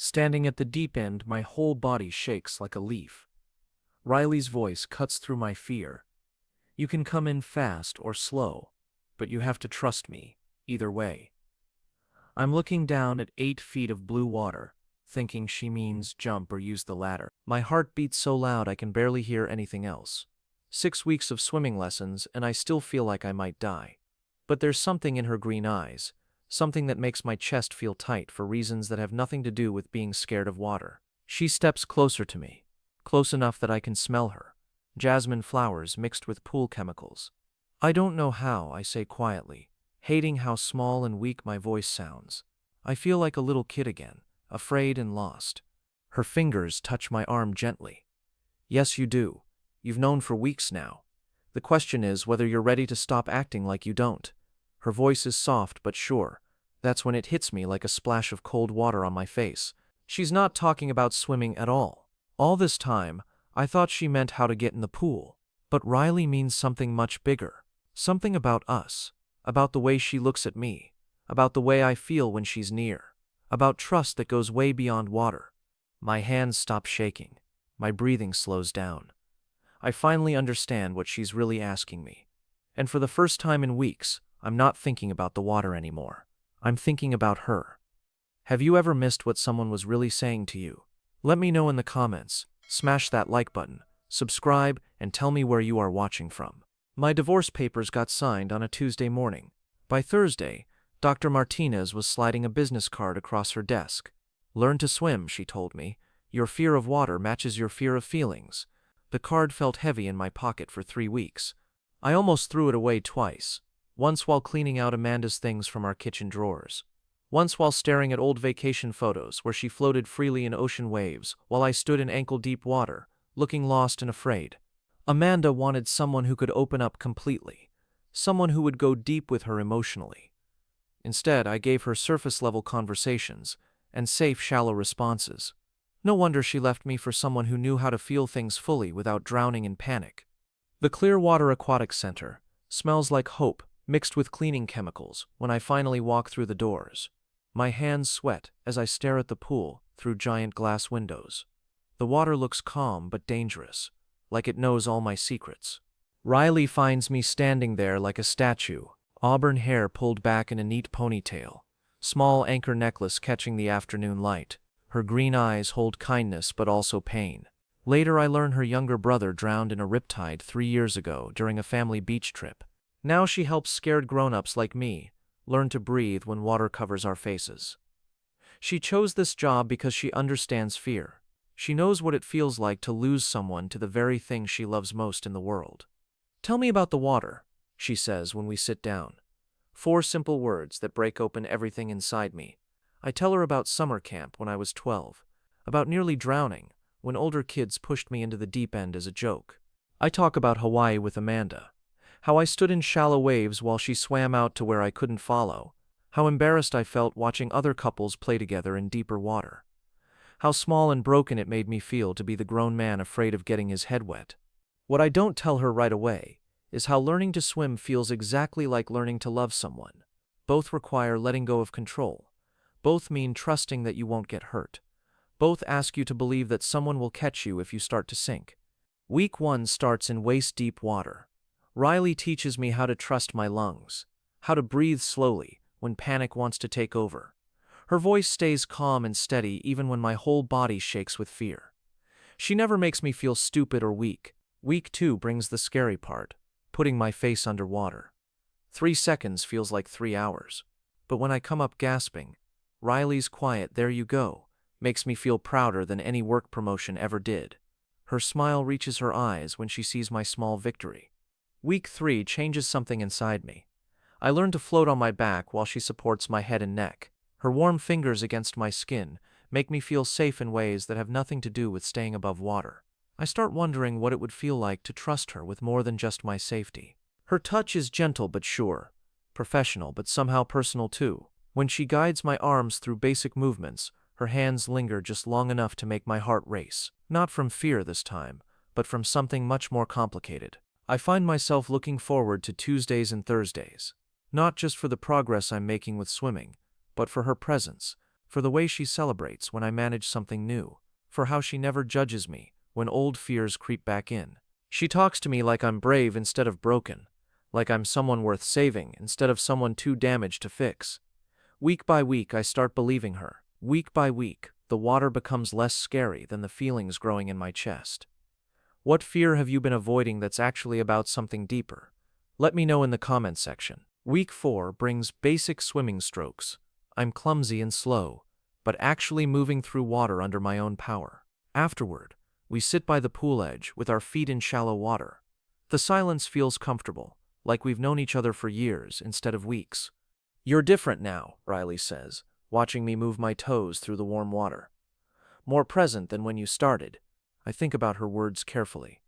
Standing at the deep end, my whole body shakes like a leaf. Riley's voice cuts through my fear. You can come in fast or slow, but you have to trust me, either way. I'm looking down at 8 feet of blue water, thinking she means jump or use the ladder. My heart beats so loud I can barely hear anything else. 6 weeks of swimming lessons and I still feel like I might die. But there's something in her green eyes, something that makes my chest feel tight for reasons that have nothing to do with being scared of water. She steps closer to me, close enough that I can smell her. Jasmine flowers mixed with pool chemicals. I don't know how, I say quietly, hating how small and weak my voice sounds. I feel like a little kid again, afraid and lost. Her fingers touch my arm gently. Yes, you do. You've known for weeks now. The question is whether you're ready to stop acting like you don't. Her voice is soft but sure. That's when it hits me like a splash of cold water on my face. She's not talking about swimming at all. All this time, I thought she meant how to get in the pool. But Riley means something much bigger. Something about us. About the way she looks at me. About the way I feel when she's near. About trust that goes way beyond water. My hands stop shaking. My breathing slows down. I finally understand what she's really asking me. And for the first time in weeks, I'm not thinking about the water anymore. I'm thinking about her. Have you ever missed what someone was really saying to you? Let me know in the comments. Smash that like button, subscribe, and tell me where you are watching from. My divorce papers got signed on a Tuesday morning. By Thursday, Dr. Martinez was sliding a business card across her desk. Learn to swim, she told me. Your fear of water matches your fear of feelings. The card felt heavy in my pocket for 3 weeks. I almost threw it away twice. Once while cleaning out Amanda's things from our kitchen drawers. Once while staring at old vacation photos where she floated freely in ocean waves while I stood in ankle-deep water, looking lost and afraid. Amanda wanted someone who could open up completely. Someone who would go deep with her emotionally. Instead, I gave her surface-level conversations and safe, shallow responses. No wonder she left me for someone who knew how to feel things fully without drowning in panic. The Clearwater Aquatic Center smells like hope mixed with cleaning chemicals when I finally walk through the doors. My hands sweat as I stare at the pool through giant glass windows. The water looks calm but dangerous, like it knows all my secrets. Riley finds me standing there like a statue, auburn hair pulled back in a neat ponytail, small anchor necklace catching the afternoon light. Her green eyes hold kindness but also pain. Later I learn her younger brother drowned in a riptide 3 years ago during a family beach trip. Now she helps scared grown-ups like me learn to breathe when water covers our faces. She chose this job because she understands fear. She knows what it feels like to lose someone to the very thing she loves most in the world. Tell me about the water, she says when we sit down. 4 simple words that break open everything inside me. I tell her about summer camp when I was 12, about nearly drowning when older kids pushed me into the deep end as a joke. I talk about Hawaii with Amanda, how I stood in shallow waves while she swam out to where I couldn't follow, how embarrassed I felt watching other couples play together in deeper water, how small and broken it made me feel to be the grown man afraid of getting his head wet. What I don't tell her right away is how learning to swim feels exactly like learning to love someone. Both require letting go of control. Both mean trusting that you won't get hurt. Both ask you to believe that someone will catch you if you start to sink. Week 1 starts in waist-deep water. Riley teaches me how to trust my lungs, how to breathe slowly when panic wants to take over. Her voice stays calm and steady even when my whole body shakes with fear. She never makes me feel stupid or weak. Week 2 brings the scary part, putting my face underwater. 3 seconds feels like 3 hours. But when I come up gasping, Riley's quiet "there you go" makes me feel prouder than any work promotion ever did. Her smile reaches her eyes when she sees my small victory. Week 3 changes something inside me. I learn to float on my back while she supports my head and neck. Her warm fingers against my skin make me feel safe in ways that have nothing to do with staying above water. I start wondering what it would feel like to trust her with more than just my safety. Her touch is gentle but sure, professional but somehow personal too. When she guides my arms through basic movements, her hands linger just long enough to make my heart race. Not from fear this time, but from something much more complicated. I find myself looking forward to Tuesdays and Thursdays. Not just for the progress I'm making with swimming, but for her presence, for the way she celebrates when I manage something new, for how she never judges me when old fears creep back in. She talks to me like I'm brave instead of broken, like I'm someone worth saving instead of someone too damaged to fix. Week by week, I start believing her. Week by week, the water becomes less scary than the feelings growing in my chest. What fear have you been avoiding that's actually about something deeper? Let me know in the comments section. Week 4 brings basic swimming strokes. I'm clumsy and slow, but actually moving through water under my own power. Afterward, we sit by the pool edge with our feet in shallow water. The silence feels comfortable, like we've known each other for years instead of weeks. "You're different now," Riley says, watching me move my toes through the warm water. "More present than when you started." I think about her words carefully.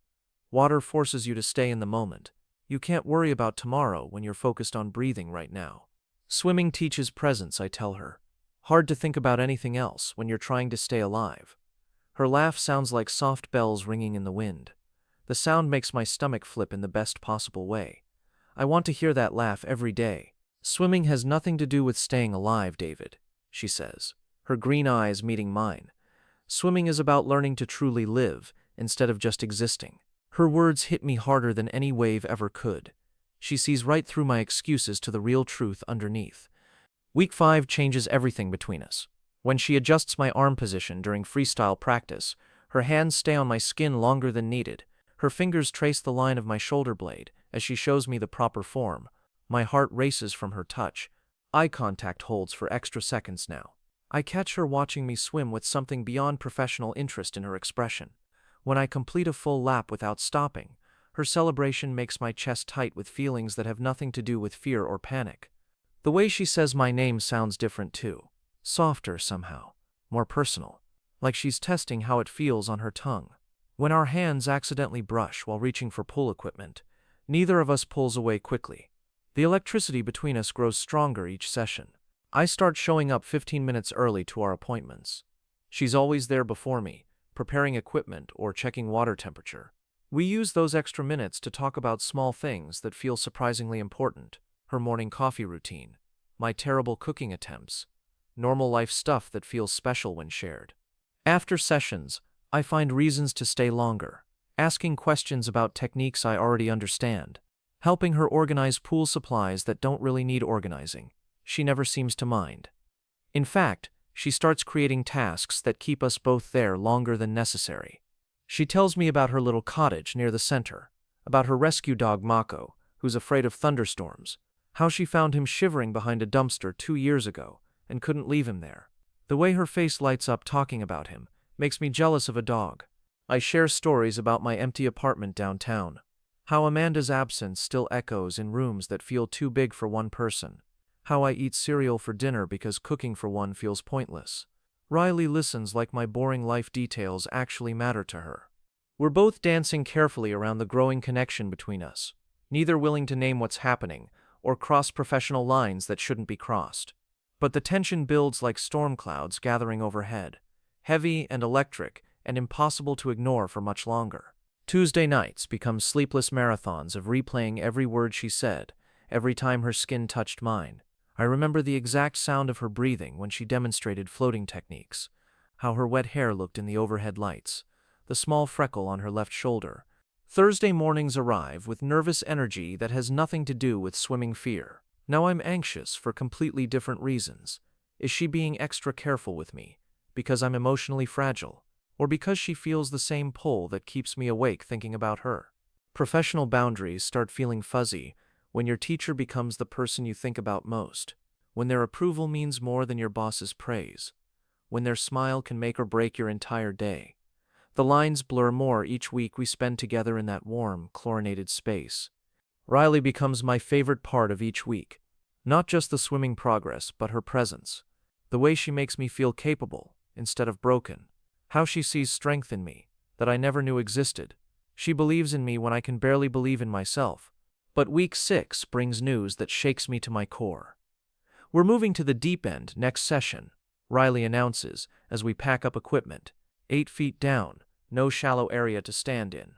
Water forces you to stay in the moment. You can't worry about tomorrow when you're focused on breathing right now. "Swimming teaches presence," I tell her. "Hard to think about anything else when you're trying to stay alive." Her laugh sounds like soft bells ringing in the wind. The sound makes my stomach flip in the best possible way. I want to hear that laugh every day. "Swimming has nothing to do with staying alive, David," she says, her green eyes meeting mine. "Swimming is about learning to truly live instead of just existing." Her words hit me harder than any wave ever could. She sees right through my excuses to the real truth underneath. Week 5 changes everything between us. When she adjusts my arm position during freestyle practice, her hands stay on my skin longer than needed. Her fingers trace the line of my shoulder blade as she shows me the proper form. My heart races from her touch. Eye contact holds for extra seconds now. I catch her watching me swim with something beyond professional interest in her expression. When I complete a full lap without stopping, her celebration makes my chest tight with feelings that have nothing to do with fear or panic. The way she says my name sounds different too. Softer somehow, more personal, like she's testing how it feels on her tongue. When our hands accidentally brush while reaching for pull equipment, neither of us pulls away quickly. The electricity between us grows stronger each session. I start showing up 15 minutes early to our appointments. She's always there before me, preparing equipment or checking water temperature. We use those extra minutes to talk about small things that feel surprisingly important. Her morning coffee routine, my terrible cooking attempts, normal life stuff that feels special when shared. After sessions, I find reasons to stay longer, asking questions about techniques I already understand, helping her organize pool supplies that don't really need organizing. She never seems to mind. In fact, she starts creating tasks that keep us both there longer than necessary. She tells me about her little cottage near the center, about her rescue dog Mako, who's afraid of thunderstorms, how she found him shivering behind a dumpster 2 years ago and couldn't leave him there. The way her face lights up talking about him makes me jealous of a dog. I share stories about my empty apartment downtown, how Amanda's absence still echoes in rooms that feel too big for one person, how I eat cereal for dinner because cooking for one feels pointless. Riley listens like my boring life details actually matter to her. We're both dancing carefully around the growing connection between us, neither willing to name what's happening or cross professional lines that shouldn't be crossed. But the tension builds like storm clouds gathering overhead, heavy and electric and impossible to ignore for much longer. Tuesday nights become sleepless marathons of replaying every word she said, every time her skin touched mine. I remember the exact sound of her breathing when she demonstrated floating techniques, how her wet hair looked in the overhead lights, the small freckle on her left shoulder. Thursday mornings arrive with nervous energy that has nothing to do with swimming fear. Now I'm anxious for completely different reasons. Is she being extra careful with me because I'm emotionally fragile, or because she feels the same pull that keeps me awake thinking about her? Professional boundaries start feeling fuzzy when your teacher becomes the person you think about most, when their approval means more than your boss's praise, when their smile can make or break your entire day. The lines blur more each week we spend together in that warm, chlorinated space. Riley becomes my favorite part of each week. Not just the swimming progress, but her presence. The way she makes me feel capable, instead of broken. How she sees strength in me, that I never knew existed. She believes in me when I can barely believe in myself. But week 6 brings news that shakes me to my core. "We're moving to the deep end next session," Riley announces as we pack up equipment. 8 feet down, no shallow area to stand in.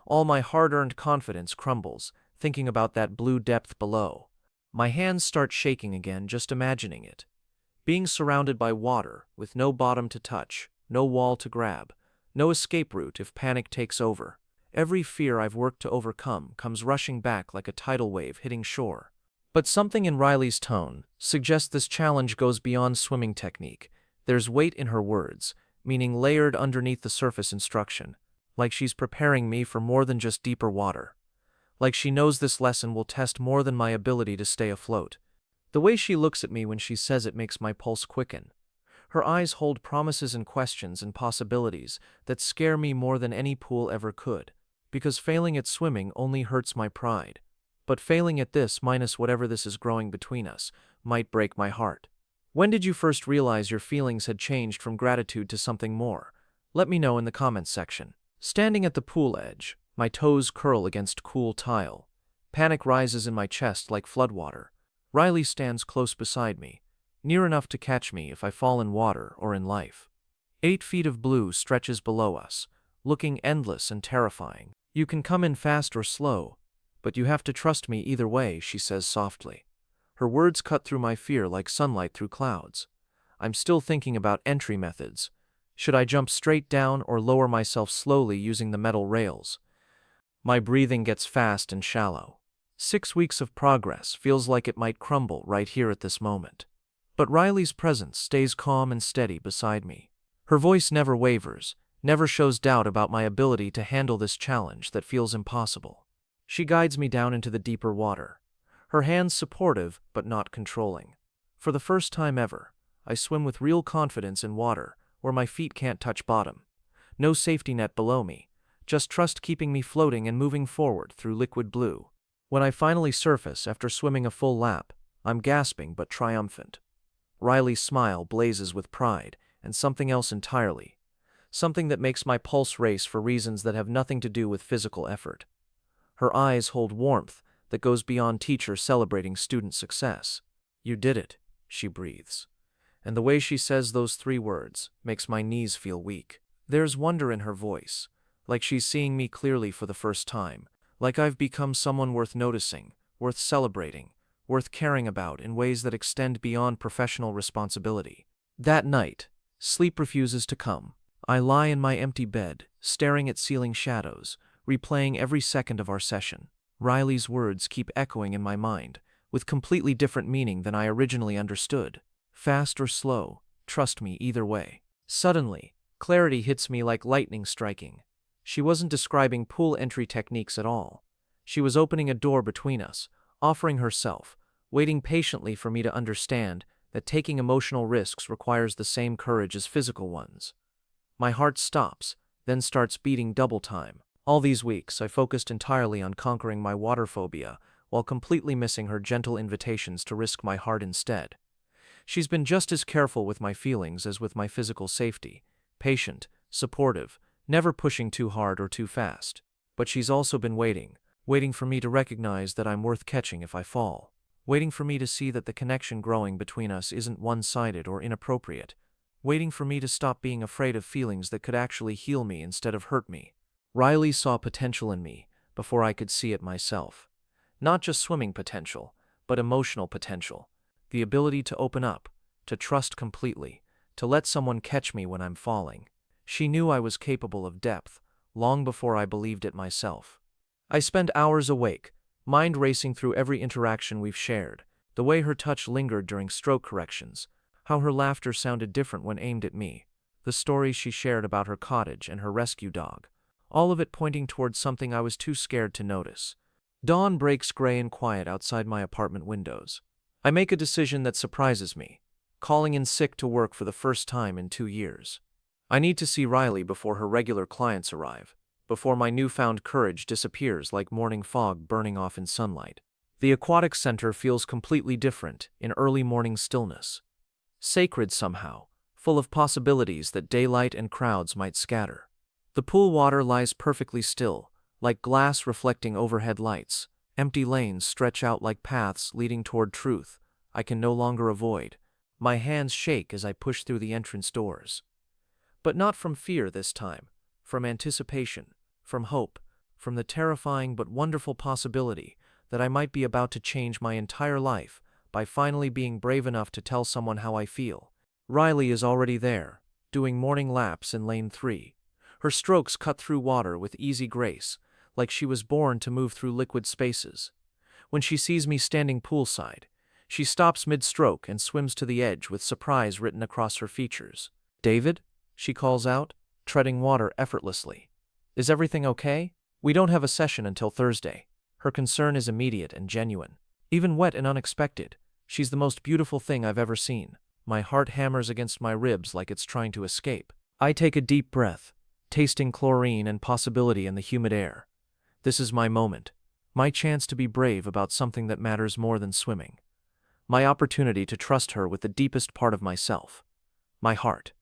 All my hard-earned confidence crumbles, thinking about that blue depth below. My hands start shaking again just imagining it. Being surrounded by water, with no bottom to touch, no wall to grab, no escape route if panic takes over. Every fear I've worked to overcome comes rushing back like a tidal wave hitting shore. But something in Riley's tone suggests this challenge goes beyond swimming technique. There's weight in her words, meaning layered underneath the surface instruction, like she's preparing me for more than just deeper water. Like she knows this lesson will test more than my ability to stay afloat. The way she looks at me when she says it makes my pulse quicken. Her eyes hold promises and questions and possibilities that scare me more than any pool ever could. Because failing at swimming only hurts my pride. But failing at this, minus whatever this is growing between us, might break my heart. When did you first realize your feelings had changed from gratitude to something more? Let me know in the comments section. Standing at the pool edge, my toes curl against cool tile. Panic rises in my chest like floodwater. Riley stands close beside me, near enough to catch me if I fall in water or in life. 8 feet of blue stretches below us, looking endless and terrifying. You can come in fast or slow, but you have to trust me either way, she says softly. Her words cut through my fear like sunlight through clouds. I'm still thinking about entry methods. Should I jump straight down or lower myself slowly using the metal rails? My breathing gets fast and shallow. 6 weeks of progress feels like it might crumble right here at this moment. But Riley's presence stays calm and steady beside me. Her voice never wavers, never shows doubt about my ability to handle this challenge that feels impossible. She guides me down into the deeper water, her hands supportive but not controlling. For the first time ever, I swim with real confidence in water where my feet can't touch bottom. No safety net below me, just trust keeping me floating and moving forward through liquid blue. When I finally surface after swimming a full lap, I'm gasping but triumphant. Riley's smile blazes with pride and something else entirely. Something that makes my pulse race for reasons that have nothing to do with physical effort. Her eyes hold warmth that goes beyond teacher celebrating student success. You did it, she breathes. And the way she says those 3 words makes my knees feel weak. There's wonder in her voice, like she's seeing me clearly for the first time, like I've become someone worth noticing, worth celebrating, worth caring about in ways that extend beyond professional responsibility. That night, sleep refuses to come. I lie in my empty bed, staring at ceiling shadows, replaying every second of our session. Riley's words keep echoing in my mind, with completely different meaning than I originally understood. Fast or slow, trust me either way. Suddenly, clarity hits me like lightning striking. She wasn't describing pool entry techniques at all. She was opening a door between us, offering herself, waiting patiently for me to understand that taking emotional risks requires the same courage as physical ones. My heart stops, then starts beating double time. All these weeks, I focused entirely on conquering my water phobia, while completely missing her gentle invitations to risk my heart instead. She's been just as careful with my feelings as with my physical safety, patient, supportive, never pushing too hard or too fast. But she's also been waiting for me to recognize that I'm worth catching if I fall, waiting for me to see that the connection growing between us isn't one-sided or inappropriate, waiting for me to stop being afraid of feelings that could actually heal me instead of hurt me. Riley saw potential in me before I could see it myself. Not just swimming potential, but emotional potential. The ability to open up, to trust completely, to let someone catch me when I'm falling. She knew I was capable of depth, long before I believed it myself. I spent hours awake, mind racing through every interaction we've shared, the way her touch lingered during stroke corrections, how her laughter sounded different when aimed at me, the stories she shared about her cottage and her rescue dog, all of it pointing towards something I was too scared to notice. Dawn breaks gray and quiet outside my apartment windows. I make a decision that surprises me, calling in sick to work for the first time in 2 years. I need to see Riley before her regular clients arrive, before my newfound courage disappears like morning fog burning off in sunlight. The aquatic center feels completely different in early morning stillness. Sacred somehow, full of possibilities that daylight and crowds might scatter. The pool water lies perfectly still, like glass reflecting overhead lights. Empty lanes stretch out like paths leading toward truth I can no longer avoid. My hands shake as I push through the entrance doors. But not from fear this time, from anticipation, from hope, from the terrifying but wonderful possibility that I might be about to change my entire life by finally being brave enough to tell someone how I feel. Riley is already there, doing morning laps in lane 3. Her strokes cut through water with easy grace, like she was born to move through liquid spaces. When she sees me standing poolside, she stops mid-stroke and swims to the edge with surprise written across her features. "David?" she calls out, treading water effortlessly. "Is everything okay? We don't have a session until Thursday." Her concern is immediate and genuine. Even wet and unexpected, she's the most beautiful thing I've ever seen. My heart hammers against my ribs like it's trying to escape. I take a deep breath, tasting chlorine and possibility in the humid air. This is my moment. My chance to be brave about something that matters more than swimming. My opportunity to trust her with the deepest part of myself. My heart.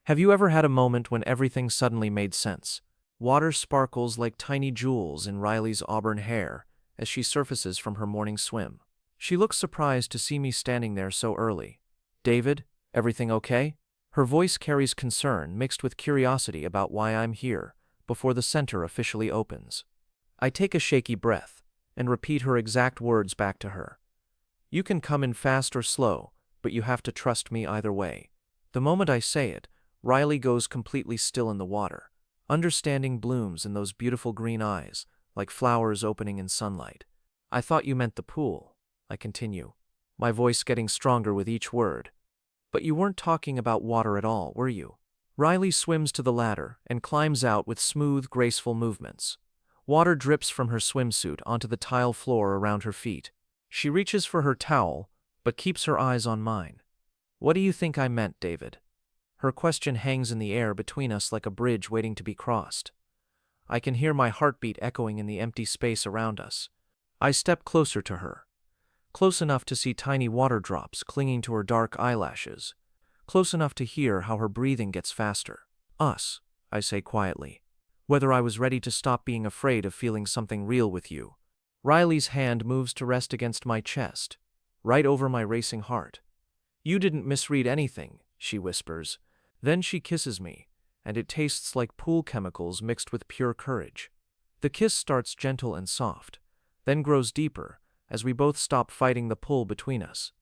Have you ever had a moment when everything suddenly made sense? Water sparkles like tiny jewels in Riley's auburn hair as she surfaces from her morning swim. She looks surprised to see me standing there so early. "David, everything okay?" Her voice carries concern mixed with curiosity about why I'm here before the center officially opens. I take a shaky breath and repeat her exact words back to her. "You can come in fast or slow, but you have to trust me either way." The moment I say it, Riley goes completely still in the water. Understanding blooms in those beautiful green eyes, like flowers opening in sunlight. "I thought you meant the pool," I continue, my voice getting stronger with each word. "But you weren't talking about water at all, were you?" Riley swims to the ladder and climbs out with smooth, graceful movements. Water drips from her swimsuit onto the tile floor around her feet. She reaches for her towel, but keeps her eyes on mine. "What do you think I meant, David?" Her question hangs in the air between us like a bridge waiting to be crossed. I can hear my heartbeat echoing in the empty space around us. I step closer to her. Close enough to see tiny water drops clinging to her dark eyelashes. Close enough to hear how her breathing gets faster. "Us," I say quietly. "Whether I was ready to stop being afraid of feeling something real with you." Riley's hand moves to rest against my chest, right over my racing heart. "You didn't misread anything," she whispers. Then she kisses me, and it tastes like pool chemicals mixed with pure courage. The kiss starts gentle and soft, then grows deeper as we both stop fighting the pull between us.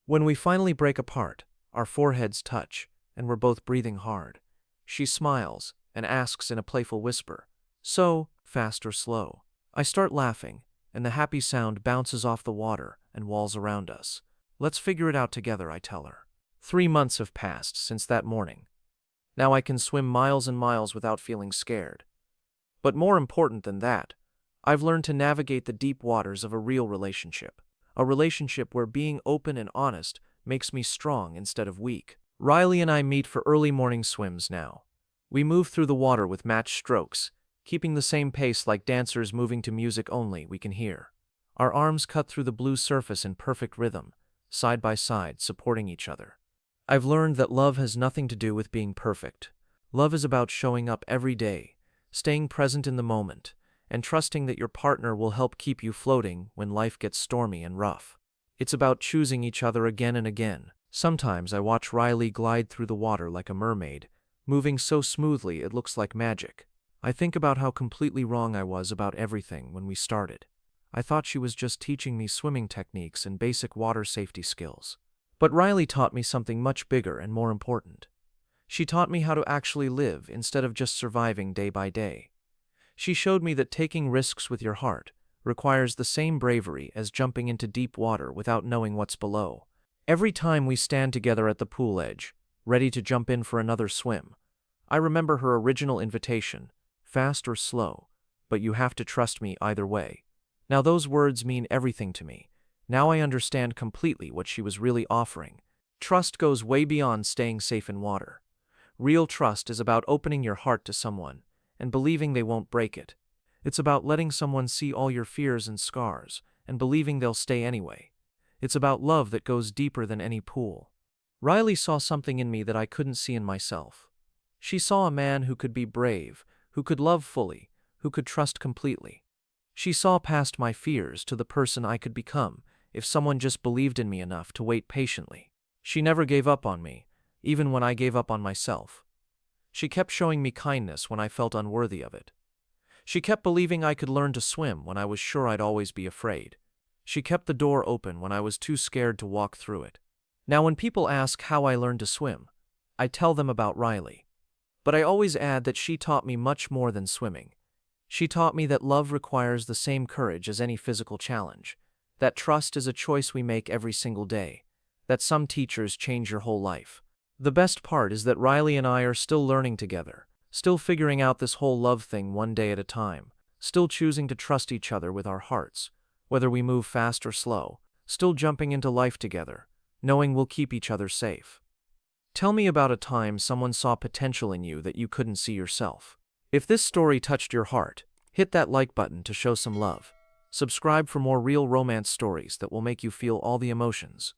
When we finally break apart, our foreheads touch, and we're both breathing hard. She smiles and asks in a playful whisper, "So, fast or slow?" I start laughing, and the happy sound bounces off the water and walls around us. "Let's figure it out together," I tell her. 3 months have passed since that morning. Now I can swim miles and miles without feeling scared. But more important than that, I've learned to navigate the deep waters of a real relationship. A relationship where being open and honest makes me strong instead of weak. Riley and I meet for early morning swims now. We move through the water with matched strokes, keeping the same pace like dancers moving to music only we can hear. Our arms cut through the blue surface in perfect rhythm, side by side, supporting each other. I've learned that love has nothing to do with being perfect. Love is about showing up every day, staying present in the moment, and trusting that your partner will help keep you floating when life gets stormy and rough. It's about choosing each other again and again. Sometimes I watch Riley glide through the water like a mermaid, moving so smoothly it looks like magic. I think about how completely wrong I was about everything when we started. I thought she was just teaching me swimming techniques and basic water safety skills. But Riley taught me something much bigger and more important. She taught me how to actually live instead of just surviving day by day. She showed me that taking risks with your heart requires the same bravery as jumping into deep water without knowing what's below. Every time we stand together at the pool edge, ready to jump in for another swim, I remember her original invitation, "Fast or slow, but you have to trust me either way." Now those words mean everything to me. Now I understand completely what she was really offering. Trust goes way beyond staying safe in water. Real trust is about opening your heart to someone and believing they won't break it. It's about letting someone see all your fears and scars and believing they'll stay anyway. It's about love that goes deeper than any pool. Riley saw something in me that I couldn't see in myself. She saw a man who could be brave, who could love fully, who could trust completely. She saw past my fears to the person I could become if someone just believed in me enough to wait patiently. She never gave up on me, even when I gave up on myself. She kept showing me kindness when I felt unworthy of it. She kept believing I could learn to swim when I was sure I'd always be afraid. She kept the door open when I was too scared to walk through it. Now, when people ask how I learned to swim, I tell them about Riley. But I always add that she taught me much more than swimming. She taught me that love requires the same courage as any physical challenge, that trust is a choice we make every single day, that some teachers change your whole life. The best part is that Riley and I are still learning together, still figuring out this whole love thing one day at a time, still choosing to trust each other with our hearts, whether we move fast or slow, still jumping into life together, knowing we'll keep each other safe. Tell me about a time someone saw potential in you that you couldn't see yourself. If this story touched your heart, hit that like button to show some love. Subscribe for more real romance stories that will make you feel all the emotions.